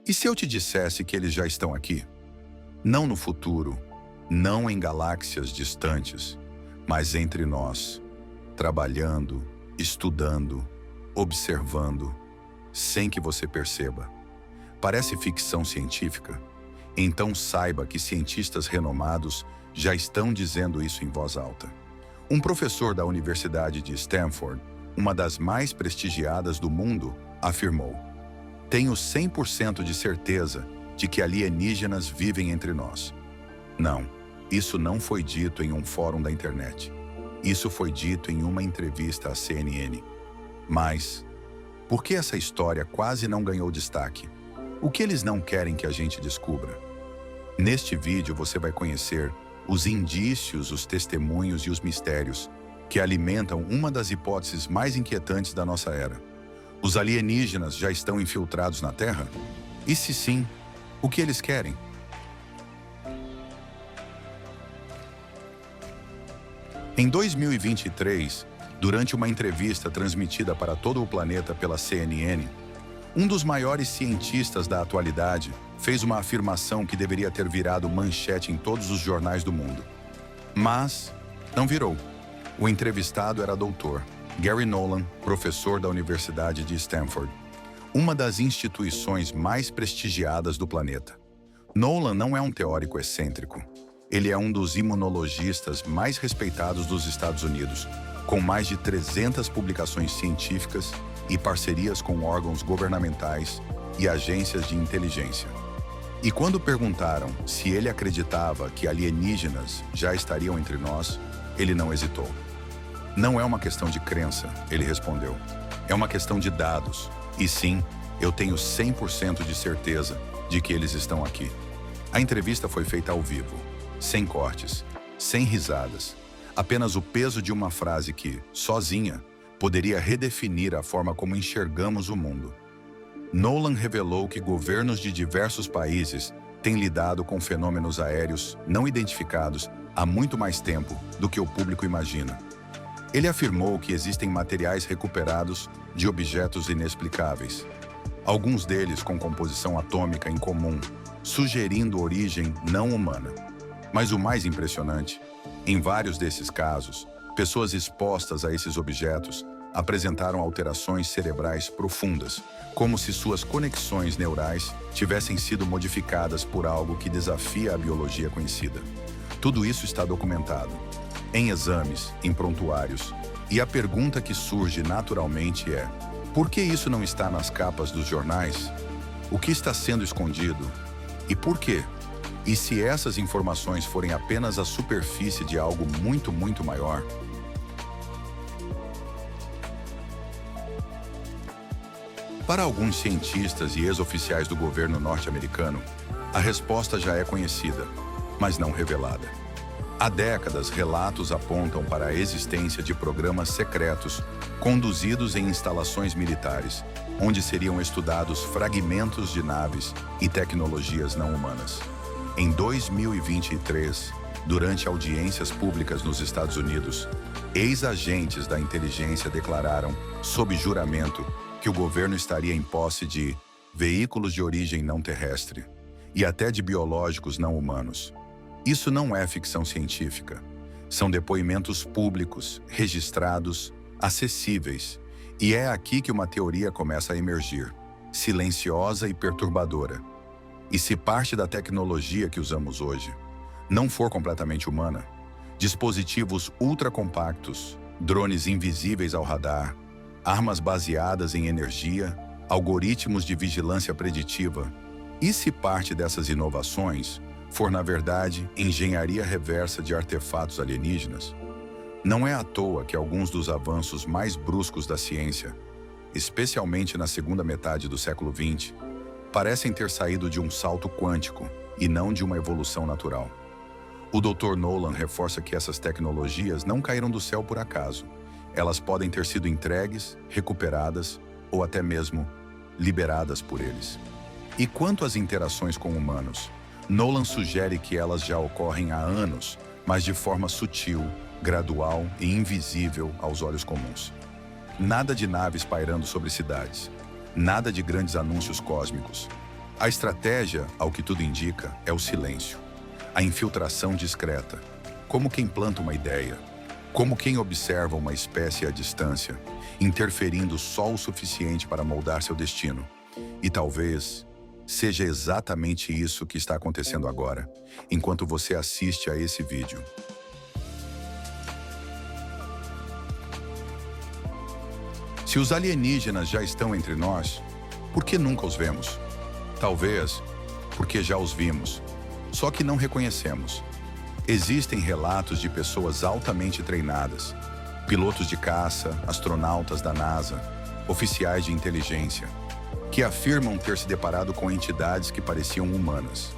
E se eu te dissesse que eles já estão aqui? Não no futuro, não em galáxias distantes, mas entre nós, trabalhando, estudando, observando, sem que você perceba. Parece ficção científica? Então saiba que cientistas renomados já estão dizendo isso em voz alta. Um professor da Universidade de Stanford, uma das mais prestigiadas do mundo, afirmou: "Tenho 100% de certeza de que alienígenas vivem entre nós." Não, isso não foi dito em um fórum da internet. Isso foi dito em uma entrevista à CNN. Mas, por que essa história quase não ganhou destaque? O que eles não querem que a gente descubra? Neste vídeo você vai conhecer os indícios, os testemunhos e os mistérios que alimentam uma das hipóteses mais inquietantes da nossa era. Os alienígenas já estão infiltrados na Terra? E se sim, o que eles querem? Em 2023, durante uma entrevista transmitida para todo o planeta pela CNN, um dos maiores cientistas da atualidade fez uma afirmação que deveria ter virado manchete em todos os jornais do mundo. Mas não virou. O entrevistado era Dr. Gary Nolan, professor da Universidade de Stanford, uma das instituições mais prestigiadas do planeta. Nolan não é um teórico excêntrico. Ele é um dos imunologistas mais respeitados dos Estados Unidos, com mais de 300 publicações científicas e parcerias com órgãos governamentais e agências de inteligência. E quando perguntaram se ele acreditava que alienígenas já estariam entre nós, ele não hesitou. "Não é uma questão de crença", ele respondeu. "É uma questão de dados. E sim, eu tenho 100% de certeza de que eles estão aqui." A entrevista foi feita ao vivo, sem cortes, sem risadas. Apenas o peso de uma frase que, sozinha, poderia redefinir a forma como enxergamos o mundo. Nolan revelou que governos de diversos países têm lidado com fenômenos aéreos não identificados há muito mais tempo do que o público imagina. Ele afirmou que existem materiais recuperados de objetos inexplicáveis, alguns deles com composição atômica em comum, sugerindo origem não humana. Mas o mais impressionante, em vários desses casos, pessoas expostas a esses objetos apresentaram alterações cerebrais profundas, como se suas conexões neurais tivessem sido modificadas por algo que desafia a biologia conhecida. Tudo isso está documentado, em exames, em prontuários, e a pergunta que surge naturalmente é: por que isso não está nas capas dos jornais? O que está sendo escondido? E por quê? E se essas informações forem apenas a superfície de algo muito, muito maior? Para alguns cientistas e ex-oficiais do governo norte-americano, a resposta já é conhecida, mas não revelada. Há décadas, relatos apontam para a existência de programas secretos conduzidos em instalações militares, onde seriam estudados fragmentos de naves e tecnologias não humanas. Em 2023, durante audiências públicas nos Estados Unidos, ex-agentes da inteligência declararam, sob juramento, que o governo estaria em posse de veículos de origem não terrestre e até de biológicos não humanos. Isso não é ficção científica. São depoimentos públicos, registrados, acessíveis. E é aqui que uma teoria começa a emergir, silenciosa e perturbadora. E se parte da tecnologia que usamos hoje não for completamente humana, dispositivos ultracompactos, drones invisíveis ao radar, armas baseadas em energia, algoritmos de vigilância preditiva, e se parte dessas inovações for, na verdade, engenharia reversa de artefatos alienígenas? Não é à toa que alguns dos avanços mais bruscos da ciência, especialmente na segunda metade do século XX, parecem ter saído de um salto quântico e não de uma evolução natural. O Dr. Nolan reforça que essas tecnologias não caíram do céu por acaso. Elas podem ter sido entregues, recuperadas ou até mesmo liberadas por eles. E quanto às interações com humanos, Nolan sugere que elas já ocorrem há anos, mas de forma sutil, gradual e invisível aos olhos comuns. Nada de naves pairando sobre cidades. Nada de grandes anúncios cósmicos. A estratégia, ao que tudo indica, é o silêncio. A infiltração discreta, como quem planta uma ideia, como quem observa uma espécie à distância, interferindo só o suficiente para moldar seu destino. E talvez seja exatamente isso que está acontecendo agora, enquanto você assiste a esse vídeo. Se os alienígenas já estão entre nós, por que nunca os vemos? Talvez porque já os vimos, só que não reconhecemos. Existem relatos de pessoas altamente treinadas, pilotos de caça, astronautas da NASA, oficiais de inteligência, que afirmam ter se deparado com entidades que pareciam humanas,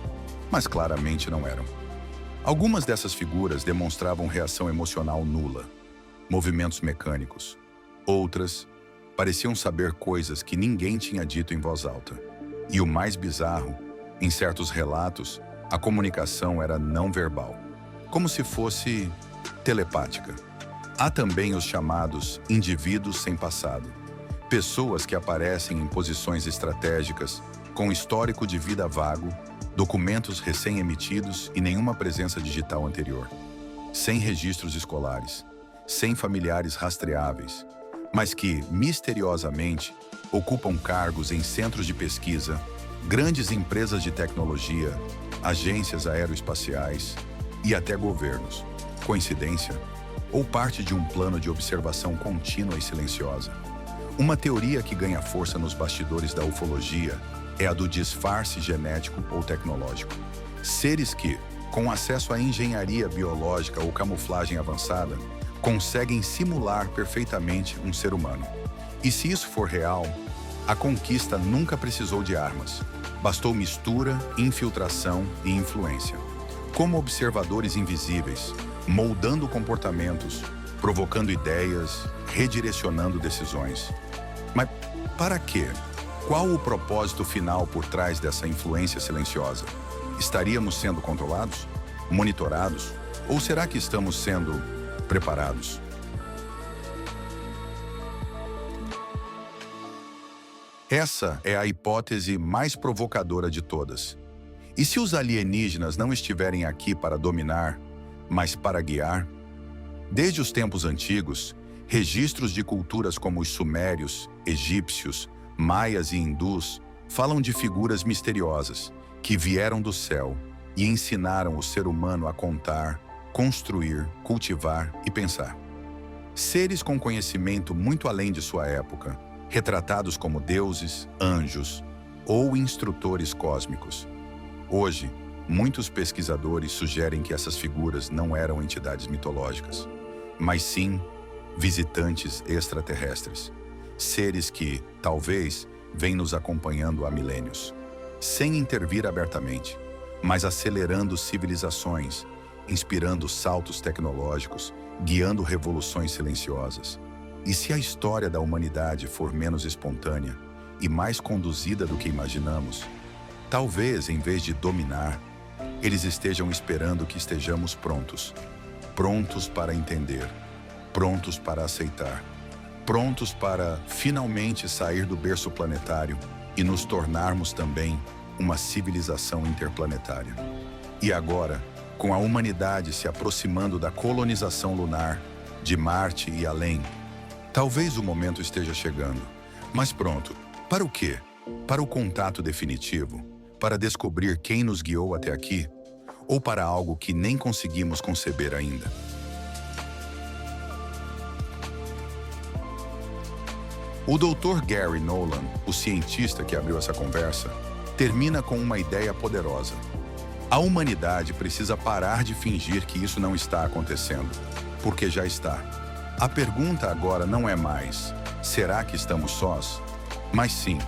mas claramente não eram. Algumas dessas figuras demonstravam reação emocional nula, movimentos mecânicos. Outras pareciam saber coisas que ninguém tinha dito em voz alta. E o mais bizarro, em certos relatos, a comunicação era não verbal, como se fosse telepática. Há também os chamados indivíduos sem passado, pessoas que aparecem em posições estratégicas, com histórico de vida vago, documentos recém-emitidos e nenhuma presença digital anterior, sem registros escolares, sem familiares rastreáveis, mas que, misteriosamente, ocupam cargos em centros de pesquisa, grandes empresas de tecnologia, agências aeroespaciais e até governos. Coincidência? Ou parte de um plano de observação contínua e silenciosa? Uma teoria que ganha força nos bastidores da ufologia é a do disfarce genético ou tecnológico. Seres que, com acesso à engenharia biológica ou camuflagem avançada, conseguem simular perfeitamente um ser humano. E se isso for real, a conquista nunca precisou de armas. Bastou mistura, infiltração e influência. Como observadores invisíveis, moldando comportamentos, provocando ideias, redirecionando decisões. Mas para quê? Qual o propósito final por trás dessa influência silenciosa? Estaríamos sendo controlados? Monitorados? Ou será que estamos sendo preparados? Essa é a hipótese mais provocadora de todas. E se os alienígenas não estiverem aqui para dominar, mas para guiar? Desde os tempos antigos, registros de culturas como os sumérios, egípcios, maias e hindus falam de figuras misteriosas que vieram do céu e ensinaram o ser humano a contar, construir, cultivar e pensar. Seres com conhecimento muito além de sua época, retratados como deuses, anjos ou instrutores cósmicos. Hoje, muitos pesquisadores sugerem que essas figuras não eram entidades mitológicas, mas sim visitantes extraterrestres, seres que, talvez, vêm nos acompanhando há milênios, sem intervir abertamente, mas acelerando civilizações, inspirando saltos tecnológicos, guiando revoluções silenciosas. E se a história da humanidade for menos espontânea e mais conduzida do que imaginamos, talvez, em vez de dominar, eles estejam esperando que estejamos prontos. Prontos para entender, prontos para aceitar, prontos para finalmente sair do berço planetário e nos tornarmos também uma civilização interplanetária. E agora, com a humanidade se aproximando da colonização lunar, de Marte e além, talvez o momento esteja chegando. Mas pronto, para o quê? Para o contato definitivo? Para descobrir quem nos guiou até aqui? Ou para algo que nem conseguimos conceber ainda? O Dr. Gary Nolan, o cientista que abriu essa conversa, termina com uma ideia poderosa. A humanidade precisa parar de fingir que isso não está acontecendo, porque já está. A pergunta agora não é mais, será que estamos sós? Mas sim,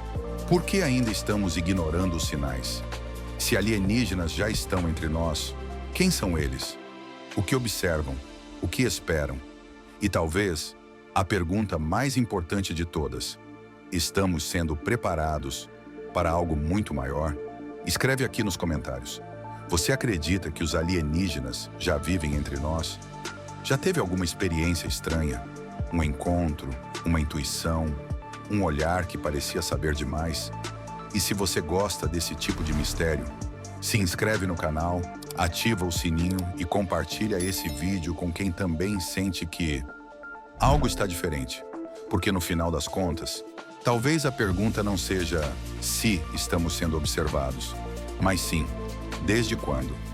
por que ainda estamos ignorando os sinais? Se alienígenas já estão entre nós, quem são eles? O que observam? O que esperam? E talvez, a pergunta mais importante de todas, estamos sendo preparados para algo muito maior? Escreve aqui nos comentários. Você acredita que os alienígenas já vivem entre nós? Já teve alguma experiência estranha? Um encontro, uma intuição, um olhar que parecia saber demais? E se você gosta desse tipo de mistério, se inscreve no canal, ativa o sininho e compartilha esse vídeo com quem também sente que algo está diferente. Porque no final das contas, talvez a pergunta não seja se estamos sendo observados, mas sim, desde quando.